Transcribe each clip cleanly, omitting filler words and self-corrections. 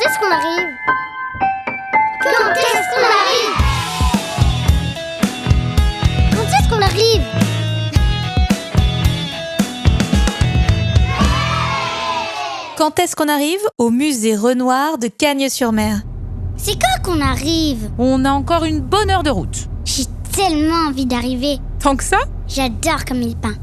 est-ce qu'on arrive? Quand est-ce qu'on arrive? Quand est-ce qu'on arrive? Quand est-ce qu'on arrive au musée Renoir de Cagnes-sur-Mer? C'est quand qu'on arrive? On a encore une bonne heure de route. J'ai tellement envie d'arriver. Tant que ça? J'adore comme il peint.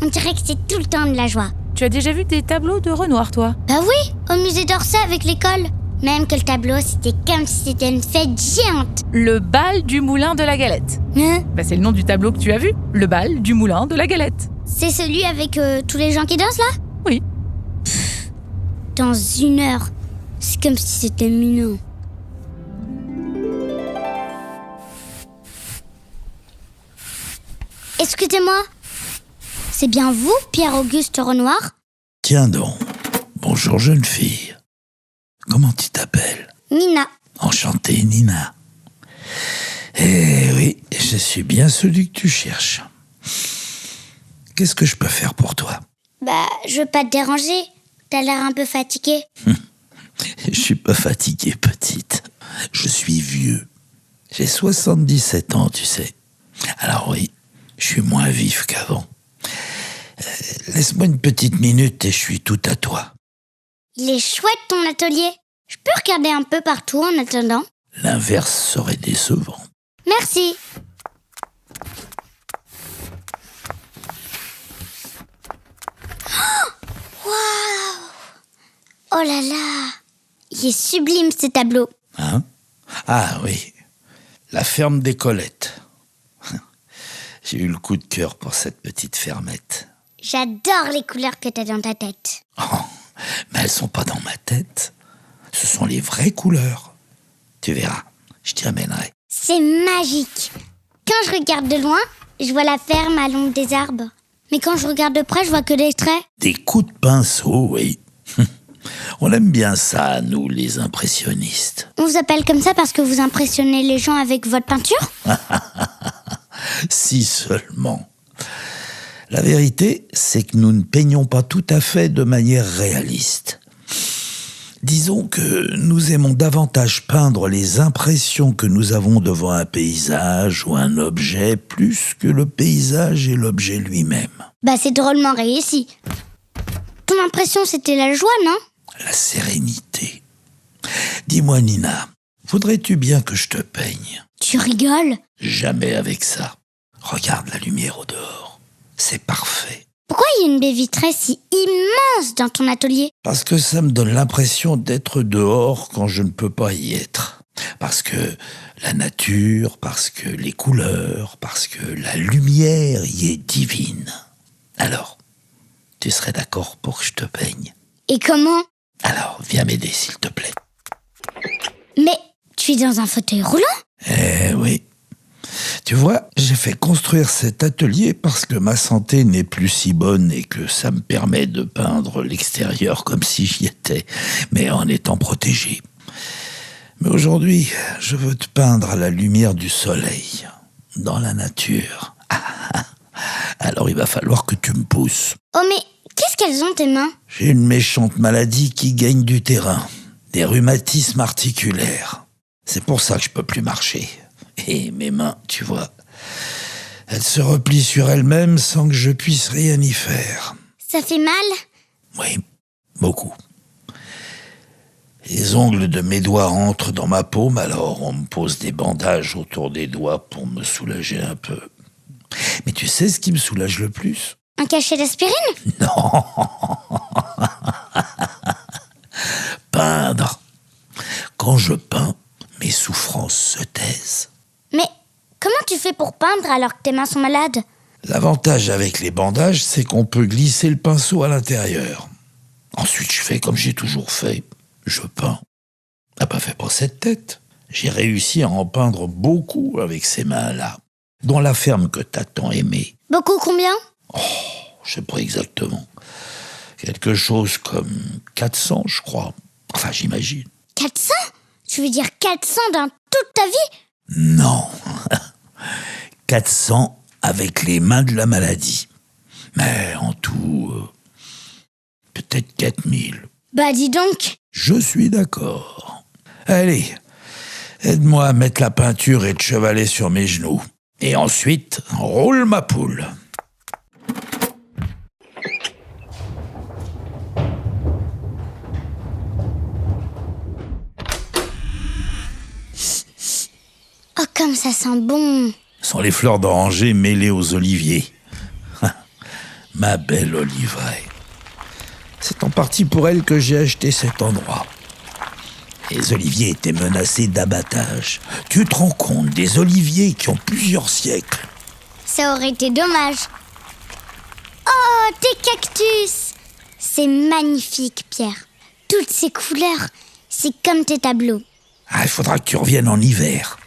On dirait que c'est tout le temps de la joie. Tu as déjà vu des tableaux de Renoir, toi? Bah oui, au musée d'Orsay avec l'école. Même que le tableau, c'était comme si c'était une fête géante. Le bal du moulin de la Galette. Hein? C'est le nom du tableau que tu as vu. Le bal du moulin de la Galette. C'est celui avec tous les gens qui dansent là? Oui. Dans 1 heure. C'est comme si c'était mignon. Excusez-moi. C'est bien vous, Pierre-Auguste Renoir? Tiens donc. Bonjour jeune fille. Comment tu t'appelles? Nina. Enchantée, Nina. Eh oui, je suis bien celui que tu cherches. Qu'est-ce que je peux faire pour toi? Bah, je veux pas te déranger. T'as l'air un peu fatiguée. Je suis pas fatiguée, petite. Je suis vieux. J'ai 77 ans, tu sais. Alors oui, je suis moins vif qu'avant. Laisse-moi une petite minute et je suis tout à toi. Il est chouette ton atelier. Je peux regarder un peu partout en attendant? L'inverse serait décevant. Merci. Waouh! Oh là là! Il est sublime ce tableau. Hein? Ah oui, la ferme des Colettes. J'ai eu le coup de cœur pour cette petite fermette. J'adore les couleurs que t'as dans ta tête. Oh, mais elles sont pas dans ma tête. Ce sont les vraies couleurs. Tu verras, je t'y amènerai. C'est magique. Quand je regarde de loin, je vois la ferme à l'ombre des arbres. Mais quand je regarde de près, je vois que des traits. Des coups de pinceau, oui. On aime bien ça, nous, les impressionnistes. On vous appelle comme ça parce que vous impressionnez les gens avec votre peinture? Si seulement. La vérité, c'est que nous ne peignons pas tout à fait de manière réaliste. Disons que nous aimons davantage peindre les impressions que nous avons devant un paysage ou un objet plus que le paysage et l'objet lui-même. Bah c'est drôlement réussi. Ton impression c'était la joie, non? La sérénité. Dis-moi Nina, voudrais-tu bien que je te peigne? Tu rigoles? Jamais avec ça. Regarde la lumière au dehors. C'est parfait. Pourquoi il y a une baie vitrée si immense dans ton atelier? Parce que ça me donne l'impression d'être dehors quand je ne peux pas y être. Parce que la nature, parce que les couleurs, parce que la lumière y est divine. Alors, tu serais d'accord pour que je te peigne? Et comment? Alors, viens m'aider s'il te plaît. Mais tu es dans un fauteuil roulant? Eh oui. Tu vois, j'ai fait construire cet atelier parce que ma santé n'est plus si bonne et que ça me permet de peindre l'extérieur comme si j'y étais, mais en étant protégé. Mais aujourd'hui, je veux te peindre à la lumière du soleil, dans la nature. Alors il va falloir que tu me pousses. Oh mais qu'est-ce qu'elles ont tes mains? J'ai une méchante maladie qui gagne du terrain, des rhumatismes articulaires. C'est pour ça que je peux plus marcher. Et mes mains, tu vois, elles se replient sur elles-mêmes sans que je puisse rien y faire. Ça fait mal? Oui, beaucoup. Les ongles de mes doigts entrent dans ma paume, alors on me pose des bandages autour des doigts pour me soulager un peu. Mais tu sais ce qui me soulage le plus? Un cachet d'aspirine? Non. Peindre. Quand je peins, mes souffrances se taisent. Mais comment tu fais pour peindre alors que tes mains sont malades? L'avantage avec les bandages, c'est qu'on peut glisser le pinceau à l'intérieur. Ensuite, je fais comme j'ai toujours fait. Je peins. T'as pas fait pour cette tête. J'ai réussi à en peindre beaucoup avec ces mains-là. Dans la ferme que t'as tant aimée. Beaucoup combien? Je sais pas exactement. Quelque chose comme 400, je crois. Enfin, j'imagine. 400? Tu veux dire 400 dans toute ta vie? Non. 400 avec les mains de la maladie. Mais en tout, peut-être 4000. Bah dis donc, Je suis d'accord. Allez, aide-moi à mettre la peinture et de chevaler sur mes genoux. Et ensuite, roule ma poule. Oh, comme ça sent bon. Ce sont les fleurs d'oranger mêlées aux oliviers. Ma belle oliveraie. C'est en partie pour elle que j'ai acheté cet endroit. Les oliviers étaient menacés d'abattage. Tu te rends compte, des oliviers qui ont plusieurs siècles. Ça aurait été dommage. Oh, tes cactus! C'est magnifique, Pierre. Toutes ces couleurs, c'est comme tes tableaux. Il faudra que tu reviennes en hiver.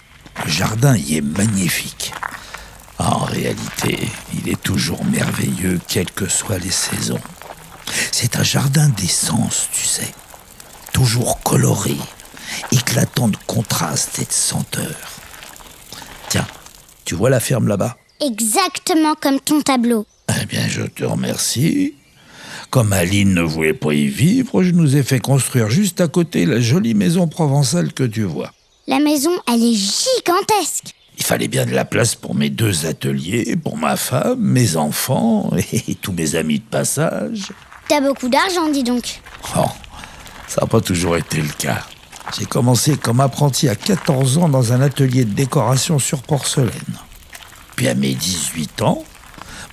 Le jardin y est magnifique. En réalité, il est toujours merveilleux, quelles que soient les saisons. C'est un jardin d'essence, tu sais. Toujours coloré, éclatant de contrastes et de senteurs. Tiens, tu vois la ferme là-bas? Exactement comme ton tableau. Eh bien, je te remercie. Comme Aline ne voulait pas y vivre, je nous ai fait construire juste à côté la jolie maison provençale que tu vois. La maison, elle est gigantesque. Il fallait bien de la place pour mes 2 ateliers, pour ma femme, mes enfants et tous mes amis de passage. T'as beaucoup d'argent, dis donc. Oh, ça n'a pas toujours été le cas. J'ai commencé comme apprenti à 14 ans dans un atelier de décoration sur porcelaine. Puis à mes 18 ans,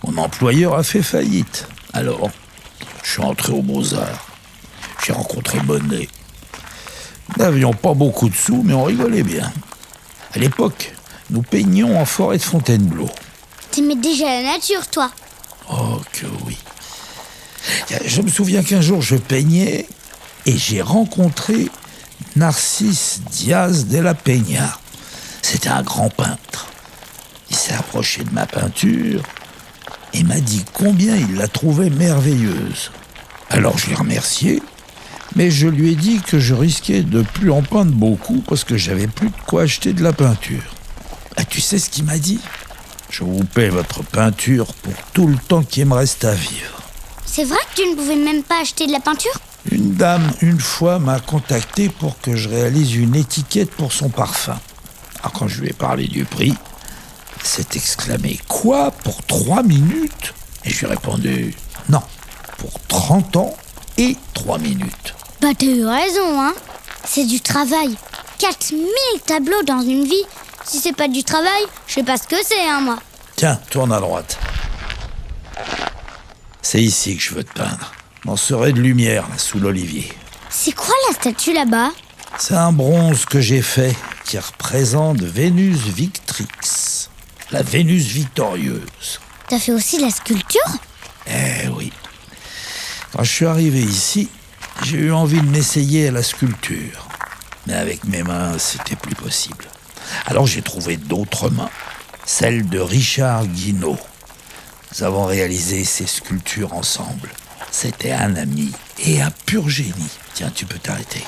mon employeur a fait faillite. Alors, je suis entré aux Beaux-Arts. J'ai rencontré Monet. Nous n'avions pas beaucoup de sous, mais on rigolait bien. À l'époque, nous peignions en forêt de Fontainebleau. T'aimais déjà la nature, toi. Oh que oui. Je me souviens qu'un jour, je peignais et j'ai rencontré Narcisse Diaz de la Peña. C'était un grand peintre. Il s'est approché de ma peinture et m'a dit combien il la trouvait merveilleuse. Alors je l'ai remercié, mais je lui ai dit que je risquais de plus en peindre beaucoup parce que j'avais plus de quoi acheter de la peinture. Tu sais ce qu'il m'a dit? Je vous paie votre peinture pour tout le temps qui me reste à vivre. C'est vrai que tu ne pouvais même pas acheter de la peinture? Une dame, une fois, m'a contacté pour que je réalise une étiquette pour son parfum. Alors quand je lui ai parlé du prix, elle s'est exclamée « Quoi? Pour 3 minutes ?» Et je lui ai répondu « Non, pour 30 ans et 3 minutes. » Bah t'as eu raison, hein. C'est du travail. 4000 tableaux dans une vie. Si c'est pas du travail, je sais pas ce que c'est, hein, moi. Tiens, tourne à droite. C'est ici que je veux te peindre. Dans ce ray de lumière, là, sous l'olivier. C'est quoi la statue là-bas? C'est un bronze que j'ai fait qui représente Vénus Victrix, la Vénus victorieuse. T'as fait aussi la sculpture? Eh oui. Quand je suis arrivé ici, j'ai eu envie de m'essayer à la sculpture. Mais avec mes mains, c'était plus possible. Alors j'ai trouvé d'autres mains, celle de Richard Guinaud. Nous avons réalisé ces sculptures ensemble. C'était un ami et un pur génie. Tiens, tu peux t'arrêter.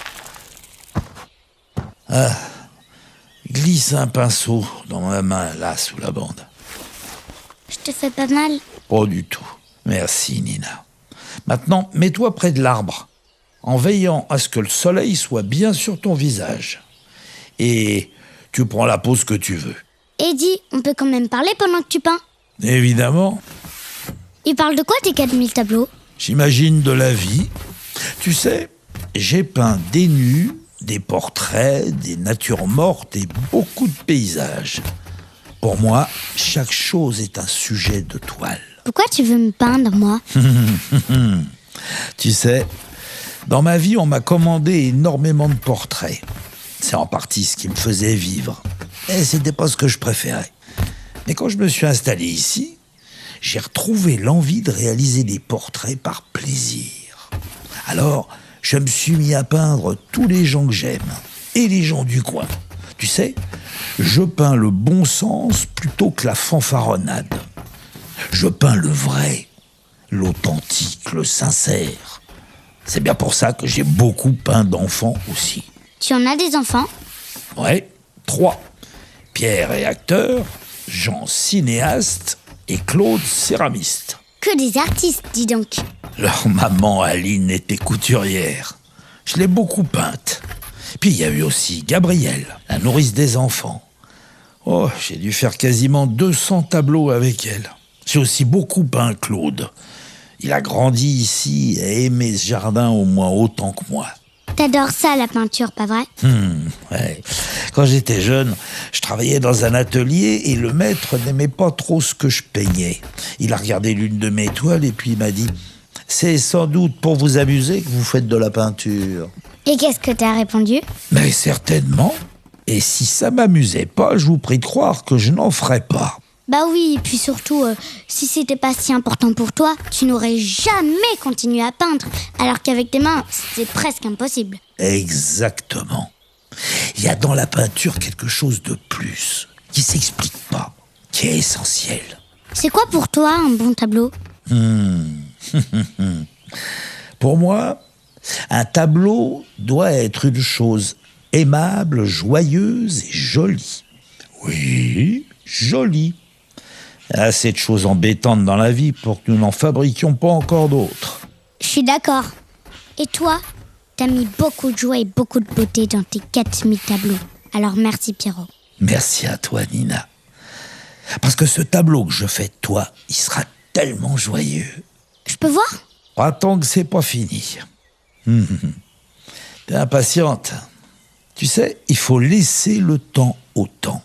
Glisse un pinceau dans ma main, là, sous la bande. Je te fais pas mal? Pas du tout. Merci, Nina. Maintenant, mets-toi près de l'arbre, en veillant à ce que le soleil soit bien sur ton visage. Et tu prends la pose que tu veux. Eddie, on peut quand même parler pendant que tu peins? Évidemment. Il parle de quoi tes 4000 tableaux? J'imagine de la vie. Tu sais, j'ai peint des nus, des portraits, des natures mortes et beaucoup de paysages. Pour moi, chaque chose est un sujet de toile. Pourquoi tu veux me peindre, moi? Tu sais, dans ma vie, on m'a commandé énormément de portraits. C'est en partie ce qui me faisait vivre. Et c'était pas ce que je préférais. Mais quand je me suis installé ici, j'ai retrouvé l'envie de réaliser des portraits par plaisir. Alors, je me suis mis à peindre tous les gens que j'aime et les gens du coin. Tu sais, je peins le bon sens plutôt que la fanfaronnade. Je peins le vrai, l'authentique, le sincère. C'est bien pour ça que j'ai beaucoup peint d'enfants aussi. Tu en as des enfants? Ouais, 3. Pierre est acteur, Jean cinéaste et Claude céramiste. Que des artistes, dis donc. Leur maman Aline était couturière. Je l'ai beaucoup peinte. Puis il y a eu aussi Gabrielle, la nourrice des enfants. Oh, j'ai dû faire quasiment 200 tableaux avec elle. J'ai aussi beaucoup peint Claude. Il a grandi ici et a aimé ce jardin au moins autant que moi. T'adores ça, la peinture, pas vrai? Ouais. Quand j'étais jeune, je travaillais dans un atelier et le maître n'aimait pas trop ce que je peignais. Il a regardé l'une de mes toiles et puis il m'a dit « C'est sans doute pour vous amuser que vous faites de la peinture. » Et qu'est-ce que t'as répondu? Mais certainement. Et si ça m'amusait pas, je vous prie de croire que je n'en ferais pas. Bah oui, et puis surtout, si c'était pas si important pour toi, tu n'aurais jamais continué à peindre, alors qu'avec tes mains, c'est presque impossible. Exactement. Il y a dans la peinture quelque chose de plus, qui s'explique pas, qui est essentiel. C'est quoi pour toi un bon tableau? Pour moi, un tableau doit être une chose aimable, joyeuse et jolie. Oui, jolie. Assez de choses embêtantes dans la vie pour que nous n'en fabriquions pas encore d'autres. Je suis d'accord. Et toi, t'as mis beaucoup de joie et beaucoup de beauté dans tes 4000 tableaux. Alors merci Pierrot. Merci à toi, Nina. Parce que ce tableau que je fais de toi, il sera tellement joyeux. Je peux voir? Pas tant que c'est pas fini. T'es impatiente. Tu sais, il faut laisser le temps au temps.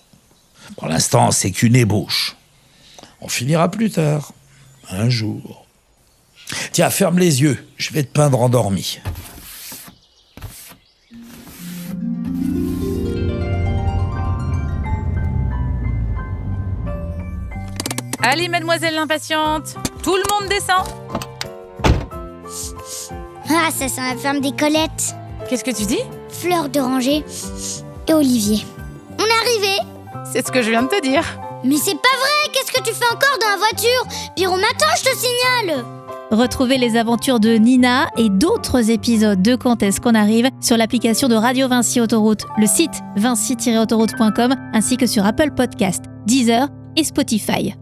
Pour l'instant, c'est qu'une ébauche. On finira plus tard, un jour. Tiens, ferme les yeux, je vais te peindre endormi. Allez, mademoiselle l'impatiente, tout le monde descend. Ah, ça sent la ferme des Colettes. Qu'est-ce que tu dis? Fleurs d'oranger et Olivier. On est arrivé. C'est ce que je viens de te dire. Mais c'est pas vrai. Qu'est-ce que tu fais encore dans la voiture? Pierrot m'attend, je te signale. Retrouvez les aventures de Nina et d'autres épisodes de Quand est-ce qu'on arrive sur l'application de Radio Vinci Autoroute, le site vinci-autoroute.com ainsi que sur Apple Podcast, Deezer et Spotify.